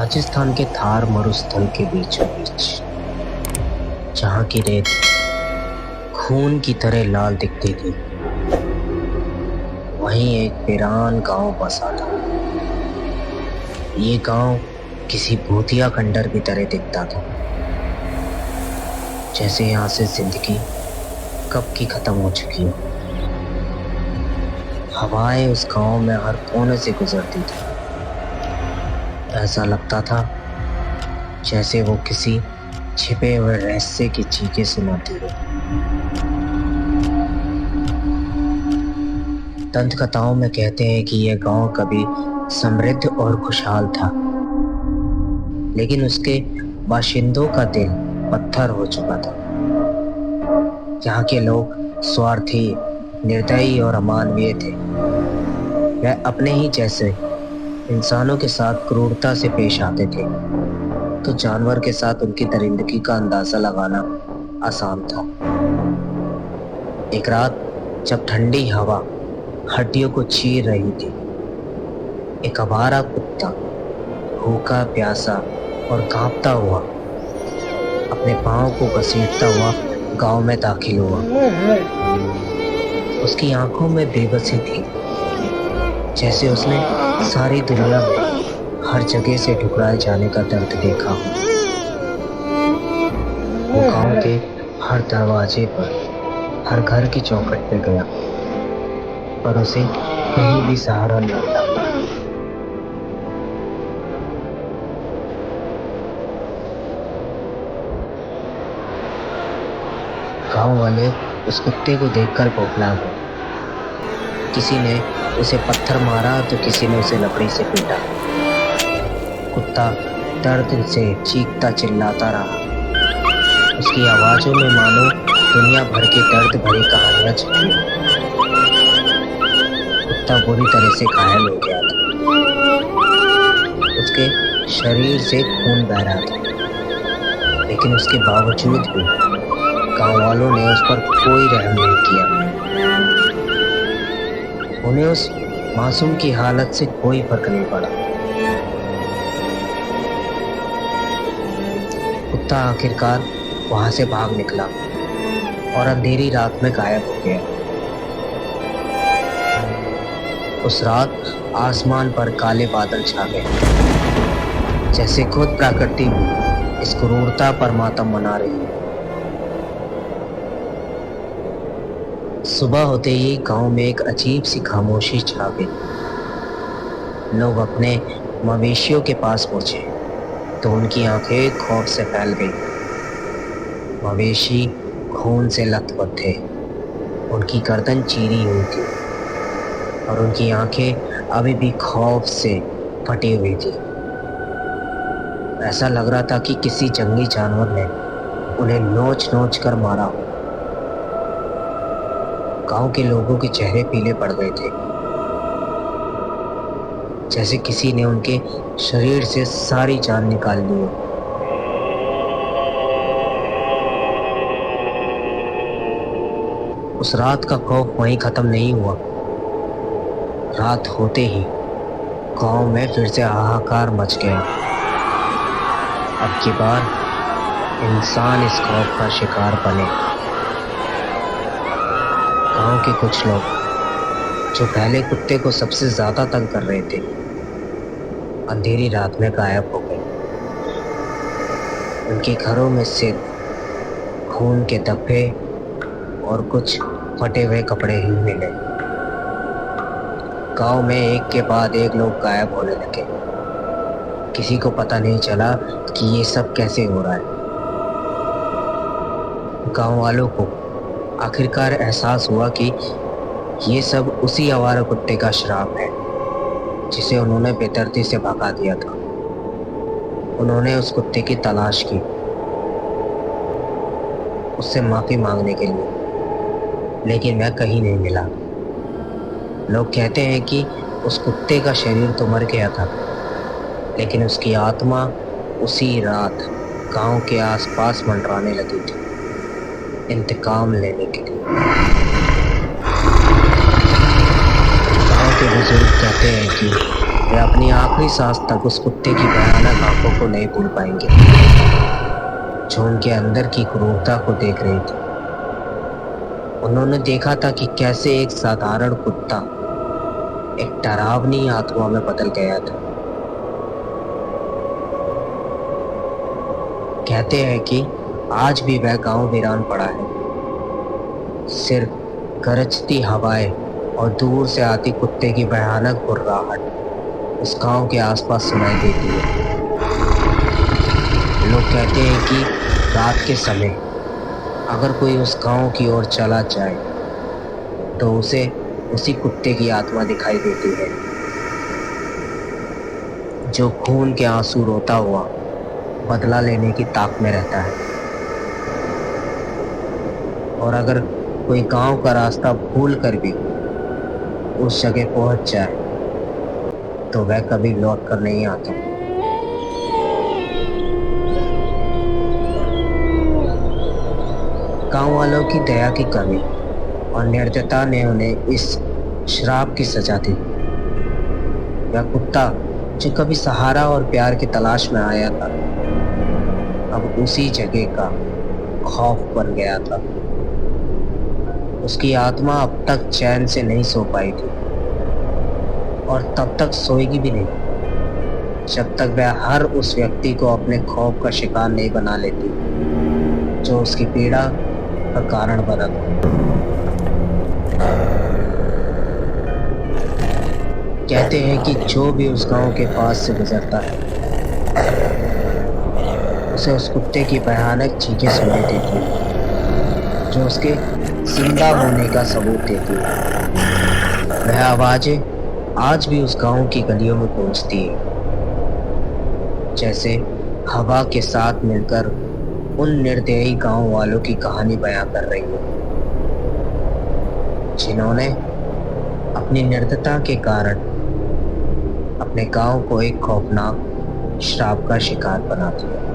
राजस्थान के थार मरुस्थल के बीचों बीच, जहाँ की रेत खून की तरह लाल दिखती थी, वहीं एक वीरान गांव बसा था। ये गांव किसी भूतिया खंडर की तरह दिखता था, जैसे यहाँ से जिंदगी कब की खत्म हो चुकी हो। हवाएं उस गांव में हर कोने से गुजरती थी। ऐसा लगता था जैसे वो किसी छिपे हुए रहस्य की चीखें सुनाती हो। दंत कथाओं में कहते हैं कि यह गांव कभी समृद्ध और खुशहाल था, लेकिन उसके बाशिंदों का दिल पत्थर हो चुका था। यहाँ के लोग स्वार्थी, निर्दयी और अमानवीय थे। वह अपने ही जैसे इंसानों के साथ क्रूरता से पेश आते थे, तो जानवर के साथ उनकी दरिंदगी का अंदाजा लगाना आसान था। एक रात जब ठंडी हवा हड्डियों को चीर रही थी, एक आवारा कुत्ता भूखा, प्यासा और कांपता हुआ अपने पांव को घसीटता हुआ गांव में दाखिल हुआ। उसकी आंखों में बेबसी थी, जैसे उसने सारी दुनिया में हर जगह से ठुकराए जाने का दर्द देखा हो। वो गांव के हर दरवाजे पर, हर घर की चौखट पे गया, पर उसे कहीं भी सहारा न मिला। गांव वाले उस कुत्ते को देखकर बौखला गए। किसी ने उसे पत्थर मारा तो किसी ने उसे लकड़ी से पीटा। कुत्ता दर्द से चीखता चिल्लाता रहा। उसकी आवाजों में मानो दुनिया भर की दर्द भरी कहानियां छुपी हैं। कुत्ता बुरी तरह से घायल हो गया था। उसके शरीर से खून बह रहा था, लेकिन उसके बावजूद भी गांव वालों ने उस पर कोई रहम नहीं किया। उन्हें उस मासूम की हालत से कोई फर्क नहीं पड़ा। कुत्ता आखिरकार वहां से भाग निकला और अंधेरी रात में गायब हो गया। उस रात आसमान पर काले बादल छा गए, जैसे खुद प्रकृति इस क्रूरता पर मातम मना रही है। सुबह होते ही गांव में एक अजीब सी खामोशी छा गई। लोग अपने मवेशियों के पास पहुंचे तो उनकी आंखें खौफ से फैल गई। मवेशी खून से लथपथ थे, उनकी गर्दन चीरी हुई थी और उनकी आंखें अभी भी खौफ से फटी हुई थी। ऐसा लग रहा था कि किसी जंगली जानवर ने उन्हें नोच नोच कर मारा। गांव के लोगों के चेहरे पीले पड़ गए थे, जैसे किसी ने उनके शरीर से सारी जान निकाल ली हो। उस रात का खौफ वहीं खत्म नहीं हुआ। रात होते ही गांव में फिर से हाहाकार मच गया। अब की बार इंसान इस खौफ का शिकार बने। गांव के कुछ लोग जो पहले कुत्ते को सबसे ज्यादा तंग कर रहे थे, अंधेरी रात में गायब हो गए। उनके घरों में सिर्फ खून के धब्बे और कुछ फटे हुए कपड़े ही मिले। गांव में एक के बाद एक लोग गायब होने लगे। किसी को पता नहीं चला कि ये सब कैसे हो रहा है। गांव वालों को आखिरकार एहसास हुआ कि ये सब उसी आवारा कुत्ते का श्राप है, जिसे उन्होंने बेदर्दी से भगा दिया था। उन्होंने उस कुत्ते की तलाश की, उससे माफी मांगने के लिए, लेकिन वह कहीं नहीं मिला। लोग कहते हैं कि उस कुत्ते का शरीर तो मर गया था, लेकिन उसकी आत्मा उसी रात गांव के आसपास मंडराने लगी थी, इंतकाम लेने के लिए। गांव के बुजुर्ग कहते हैं कि वे अपनी आखिरी सांस तक उस कुत्ते की भयानक आंखों को नहीं भूल पाएंगे, जो उनके अंदर की क्रूरता को देख रही थी। उन्होंने देखा था कि कैसे एक साधारण कुत्ता एक डरावनी आत्मा में बदल गया था। कहते हैं कि आज भी वह गांव वीरान पड़ा है। सिर्फ गरजती हवाएं और दूर से आती कुत्ते की भयानक गुर्राहट उस गांव के आसपास सुनाई देती है। लोग कहते हैं कि रात के समय अगर कोई उस गांव की ओर चला जाए तो उसे उसी कुत्ते की आत्मा दिखाई देती है, जो खून के आंसू रोता हुआ बदला लेने की ताक में रहता है। और अगर कोई गांव का रास्ता भूल कर भी उस जगह पहुंच जाए तो वह कभी लौट कर नहीं आता। गांव वालों की दया की कमी और निर्दयता ने उन्हें इस श्राप की सजा दी। वह कुत्ता जो कभी सहारा और प्यार की तलाश में आया था, अब उसी जगह का खौफ बन गया था। उसकी आत्मा अब तक चैन से नहीं सो पाई थी और तब तक सोएगी भी नहीं जब तक वह हर उस व्यक्ति को अपने खौफ का शिकार नहीं बना लेती जो उसकी पीड़ा का कारण बना था। कहते हैं कि जो भी उस गांव के पास से गुजरता है उसे उस कुत्ते की भयानक चीखें सुनाई देती है, जो उसके जिंदा होने का सबूत देती है। वह आवाजें आज भी उस गांव की गलियों में पहुंचती है, जैसे हवा के साथ मिलकर उन निर्दयी गांव वालों की कहानी बयां कर रही है, जिन्होंने अपनी निर्दयता के कारण अपने गांव को एक खौफनाक श्राप का शिकार बना दिया।